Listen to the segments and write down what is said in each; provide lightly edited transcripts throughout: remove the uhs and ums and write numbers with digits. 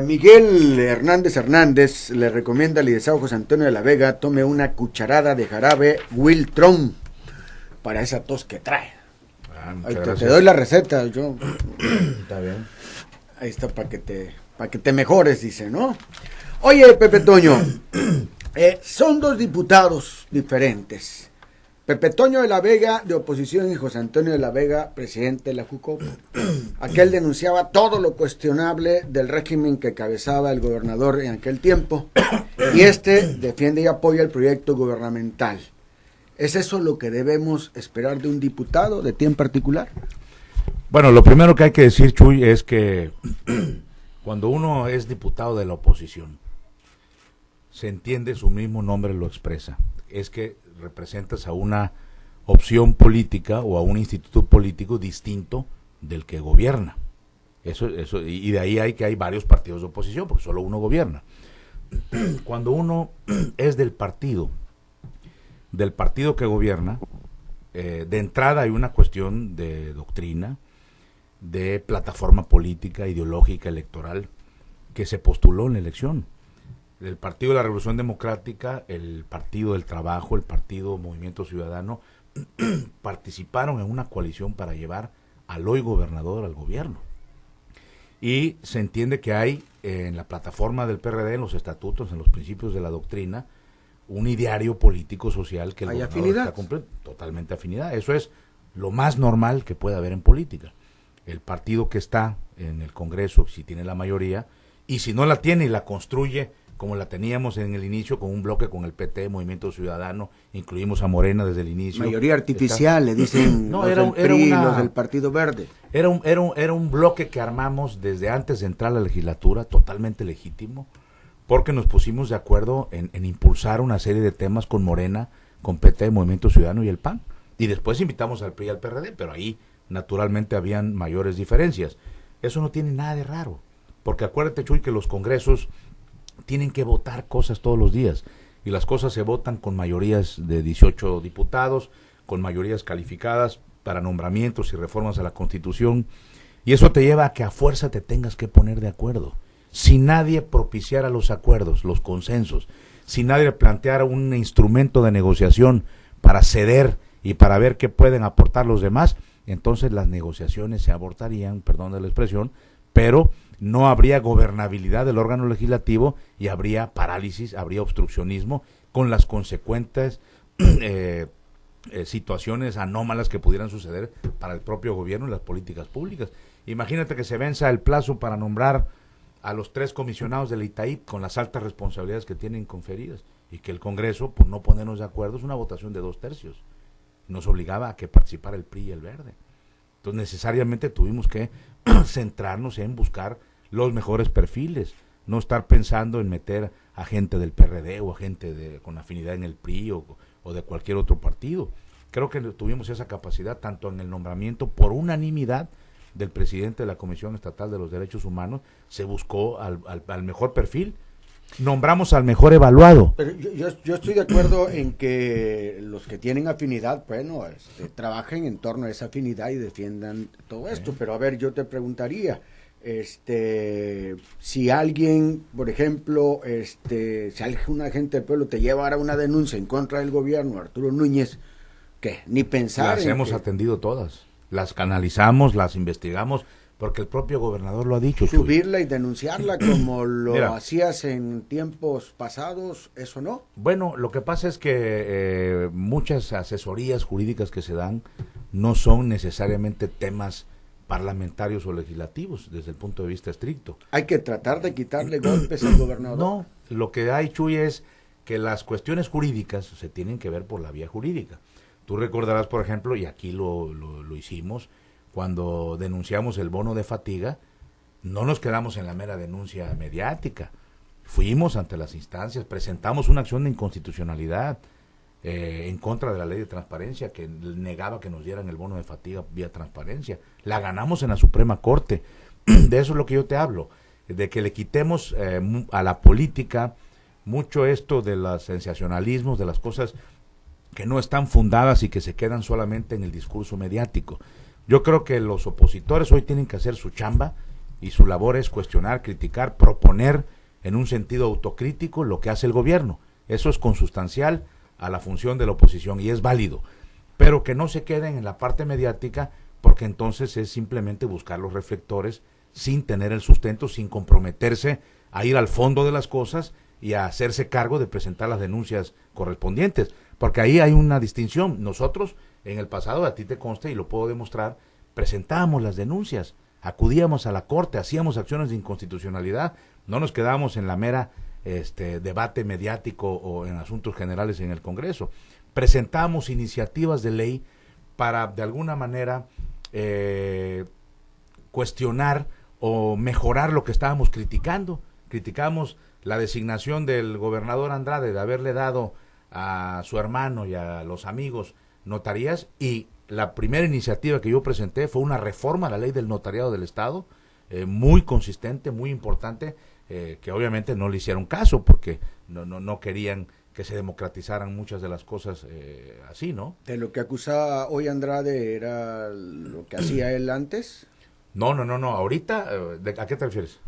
Miguel Hernández le recomienda al licenciado José Antonio de la Vega tome una cucharada de jarabe Wiltron para esa tos que trae. Te doy la receta, yo. Está bien. Ahí está para que te mejores, dice, ¿no? Oye, Pepe Toño, son dos diputados diferentes. Pepe Toño de la Vega, de oposición, y José Antonio de la Vega, presidente de la Jucopo. Aquel denunciaba todo lo cuestionable del régimen que cabezaba el gobernador en aquel tiempo, y defiende y apoya el proyecto gubernamental. ¿Es eso lo que debemos esperar de un diputado, de ti en particular? Bueno, lo primero que hay que decir, Chuy, es que cuando uno es diputado de la oposición, se entiende, su mismo nombre lo expresa, es que representas a una opción política o a un instituto político distinto del que gobierna. Eso, y de ahí hay varios partidos de oposición, porque solo uno gobierna. Cuando uno es del partido que gobierna, de entrada hay una cuestión de doctrina, de plataforma política, ideológica, electoral, que se postuló en la elección. El Partido de la Revolución Democrática, el Partido del Trabajo, el Partido Movimiento Ciudadano, participaron en una coalición para llevar al hoy gobernador al gobierno. Y se entiende que hay en la plataforma del PRD, en los estatutos, en los principios de la doctrina, un ideario político social que el ¿hay gobernador afinidad? Está cumpliendo. Totalmente afinidad. Eso es lo más normal que puede haber en política. El partido que está en el Congreso, si tiene la mayoría, y si no la tiene y la construye como la teníamos en el inicio, con un bloque con el PT, Movimiento Ciudadano, incluimos a Morena desde el inicio. Mayoría artificial, le dicen los del PRI, los del Partido Verde. Era un bloque que armamos desde antes de entrar a la legislatura, totalmente legítimo, porque nos pusimos de acuerdo en impulsar una serie de temas con Morena, con PT, Movimiento Ciudadano y el PAN. Y después invitamos al PRI y al PRD, pero ahí naturalmente habían mayores diferencias. Eso no tiene nada de raro, porque acuérdate, Chuy, que los congresos tienen que votar cosas todos los días, y las cosas se votan con mayorías de 18 diputados, con mayorías calificadas para nombramientos y reformas a la Constitución, y eso te lleva a que a fuerza te tengas que poner de acuerdo. Si nadie propiciara los acuerdos, los consensos, si nadie planteara un instrumento de negociación para ceder y para ver qué pueden aportar los demás, entonces las negociaciones se abortarían, perdón de la expresión, pero no habría gobernabilidad del órgano legislativo y habría parálisis, habría obstruccionismo, con las consecuentes situaciones anómalas que pudieran suceder para el propio gobierno y las políticas públicas. Imagínate que se venza el plazo para nombrar a los 3 comisionados del ITAIP con las altas responsabilidades que tienen conferidas, y que el Congreso, por no ponernos de acuerdo, es una votación de 2/3. Nos obligaba a que participara el PRI y el Verde. Entonces necesariamente tuvimos que centrarnos en buscar los mejores perfiles, no estar pensando en meter a gente del PRD o a gente con afinidad en el PRI o de cualquier otro partido. Creo que tuvimos esa capacidad tanto en el nombramiento por unanimidad del presidente de la Comisión Estatal de los Derechos Humanos, se buscó al mejor perfil, nombramos al mejor evaluado. Pero yo estoy de acuerdo en que los que tienen afinidad, bueno, trabajen en torno a esa afinidad y defiendan todo esto, pero a ver, yo te preguntaría, si alguien, por ejemplo, si algún agente del pueblo te lleva ahora una denuncia en contra del gobierno, Arturo Núñez, ¿qué? Ni pensar. Las hemos atendido todas, las canalizamos, las investigamos, porque el propio gobernador lo ha dicho. Subirla y denunciarla como lo hacías en tiempos pasados, ¿eso no? Bueno, lo que pasa es que muchas asesorías jurídicas que se dan no son necesariamente temas parlamentarios o legislativos desde el punto de vista estricto. Hay que tratar de quitarle golpes al gobernador. No, lo que hay, Chuy, es que las cuestiones jurídicas se tienen que ver por la vía jurídica. Tú recordarás, por ejemplo, y aquí lo hicimos, cuando denunciamos el bono de fatiga, no nos quedamos en la mera denuncia mediática. Fuimos ante las instancias, presentamos una acción de inconstitucionalidad en contra de la ley de transparencia que negaba que nos dieran el bono de fatiga vía transparencia. La ganamos en la Suprema Corte. De eso es lo que yo te hablo, de que le quitemos a la política mucho esto de los sensacionalismos, de las cosas que no están fundadas y que se quedan solamente en el discurso mediático. Yo creo que los opositores hoy tienen que hacer su chamba y su labor es cuestionar, criticar, proponer en un sentido autocrítico lo que hace el gobierno. Eso es consustancial a la función de la oposición y es válido, pero que no se queden en la parte mediática, porque entonces es simplemente buscar los reflectores sin tener el sustento, sin comprometerse a ir al fondo de las cosas y a hacerse cargo de presentar las denuncias correspondientes, porque ahí hay una distinción. Nosotros en el pasado, a ti te consta y lo puedo demostrar, presentábamos las denuncias, acudíamos a la corte, hacíamos acciones de inconstitucionalidad, no nos quedábamos en la mera debate mediático o en asuntos generales en el Congreso. Presentamos iniciativas de ley para de alguna manera cuestionar o mejorar lo que estábamos criticando. Criticamos la designación del gobernador Andrade de haberle dado a su hermano y a los amigos notarías, y la primera iniciativa que yo presenté fue una reforma a la ley del notariado del Estado, muy consistente, muy importante, que obviamente no le hicieron caso porque no querían que se democratizaran muchas de las cosas así, ¿no? ¿De lo que acusaba hoy Andrade era lo que hacía él antes? No, ahorita, ¿a qué te refieres?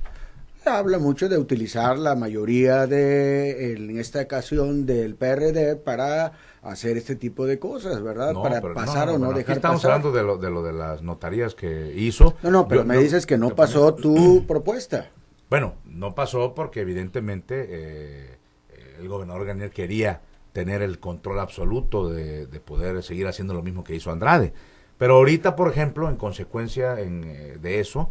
Habla mucho de utilizar la mayoría en esta ocasión del PRD para hacer este tipo de cosas, ¿verdad? No, para pasar o no dejar pasar. Estamos hablando de lo de las notarías que hizo. No, pero me dices que no pasó tu propuesta. Bueno, no pasó porque evidentemente el gobernador Garnier quería tener el control absoluto de poder seguir haciendo lo mismo que hizo Andrade. Pero ahorita, por ejemplo, en consecuencia de eso,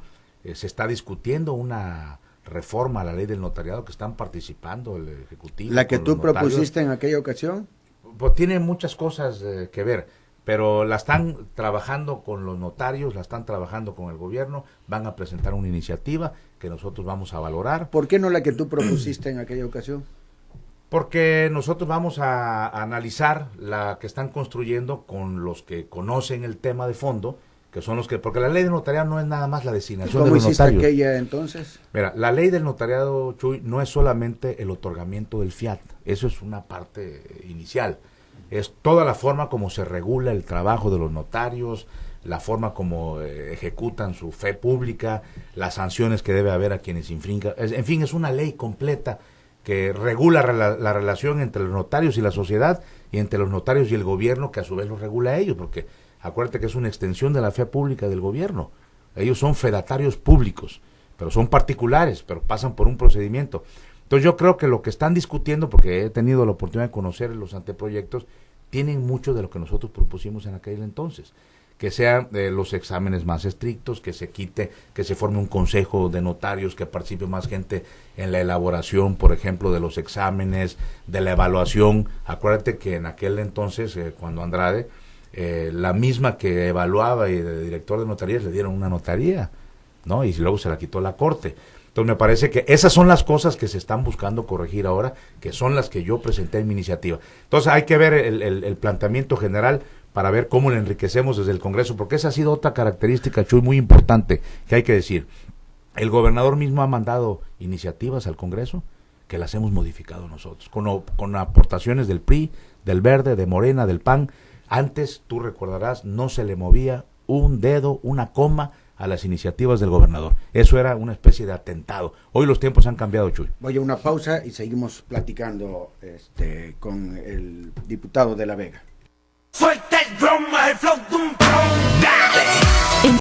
se está discutiendo una reforma a la ley del notariado que están participando el Ejecutivo. ¿La que tú propusiste en aquella ocasión? Pues tiene muchas cosas que ver, pero la están trabajando con los notarios, la están trabajando con el gobierno, van a presentar una iniciativa que nosotros vamos a valorar. ¿Por qué no la que tú propusiste en aquella ocasión? Porque nosotros vamos a analizar la que están construyendo con los que conocen el tema de fondo, que son los que, porque la ley del notariado no es nada más la designación de los notarios. ¿Cómo hiciste aquella entonces? Mira, la ley del notariado, Chuy, no es solamente el otorgamiento del fiat, eso es una parte inicial, es toda la forma como se regula el trabajo de los notarios, la forma como ejecutan su fe pública, las sanciones que debe haber a quienes infringan, en fin, es una ley completa que regula la relación entre los notarios y la sociedad, y entre los notarios y el gobierno, que a su vez los regula a ellos, porque acuérdate que es una extensión de la fe pública del gobierno. Ellos son fedatarios públicos, pero son particulares, pero pasan por un procedimiento. Entonces yo creo que lo que están discutiendo, porque he tenido la oportunidad de conocer los anteproyectos, tienen mucho de lo que nosotros propusimos en aquel entonces. Que sean los exámenes más estrictos, que se quite, que se forme un consejo de notarios, que participe más gente en la elaboración, por ejemplo, de los exámenes, de la evaluación. Acuérdate que en aquel entonces, cuando Andrade, la misma que evaluaba y de director de notarías le dieron una notaría, ¿no? Y luego se la quitó la corte. Entonces me parece que esas son las cosas que se están buscando corregir ahora, que son las que yo presenté en mi iniciativa. Entonces hay que ver el planteamiento general para ver cómo le enriquecemos desde el Congreso, porque esa ha sido otra característica, Chuy, muy importante, que hay que decir. El gobernador mismo ha mandado iniciativas al Congreso que las hemos modificado nosotros, con aportaciones del PRI, del Verde, de Morena, del PAN. Antes, tú recordarás, no se le movía un dedo, una coma a las iniciativas del gobernador. Eso era una especie de atentado. Hoy los tiempos han cambiado, Chuy. Voy a una pausa y seguimos platicando con el diputado de La Vega. Suelta el drum, el flow de un pro, dale.